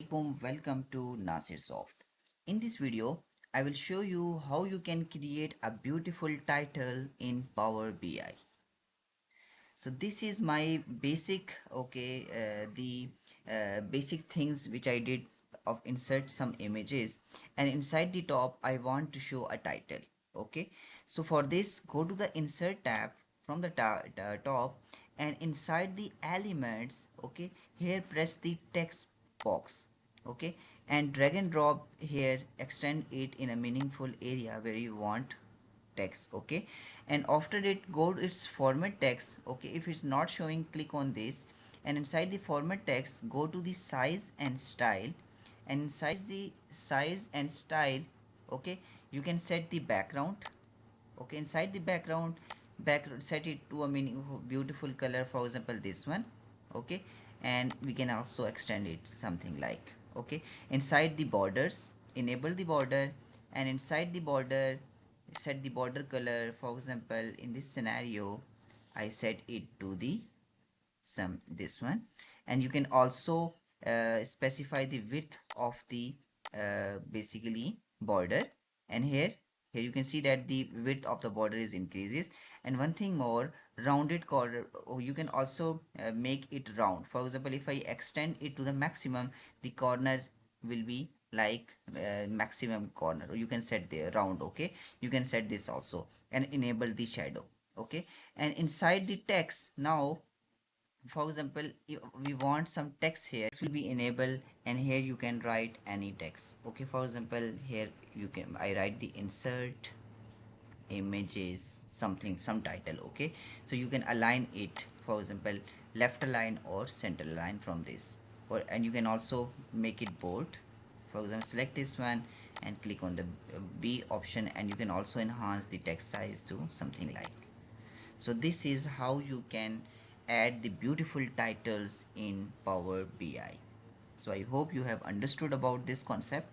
Welcome to Nasir Soft. In this video, I will show you how you can create a beautiful title in Power BI. So this is my basic, the basic things which I did of insert some images, and inside the top I want to show a title. Okay, so for this go to the insert tab from the top, and inside the elements, okay, here press the text box, okay, and drag and drop here, extend it in a meaningful area where you want text. Okay, and after it go to its format text. Okay, if it's not showing, click on this, and inside the format text go to the size and style, and inside the size and style, okay, you can set the background. Okay, inside the background set it to a beautiful color, for example this one. Okay, and we can also extend it something like, okay, inside the borders enable the border, and inside the border set the border color. For example, in this scenario I set it to the some this one, and you can also specify the width of the basically border. And here you can see that the width of the border is increases. And one thing more, rounded corner, you can also make it round. For example, if I extend it to the maximum, the corner will be like maximum corner, or you can set the round. Okay, you can set this also, and enable the shadow. Okay, and inside the text now, for example, we want some text here, will be enabled, and here you can write any text. Okay, for example, here you can I write the insert images something, some title. Okay, so you can align it, for example, left align or center align from this, or and you can also make it bold. For example, select this one and click on the B option, and you can also enhance the text size to something like. So this is how you can add the beautiful titles in Power BI. So I hope you have understood about this concept.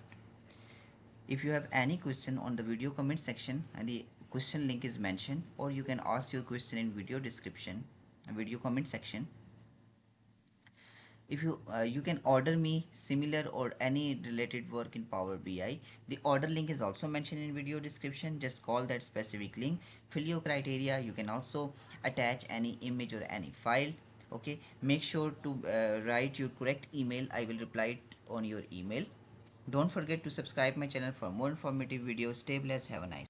If you have any question, on the video comment section, and the question link is mentioned, or you can ask your question in video description, video comment section. If you can order me similar or any related work in Power BI, the order link is also mentioned in video description. Just call that specific link, fill your criteria. You can also attach any image or any file. Okay, make sure to write your correct email. I will reply it on your email. Don't forget to subscribe my channel for more informative videos. Stay blessed, have a nice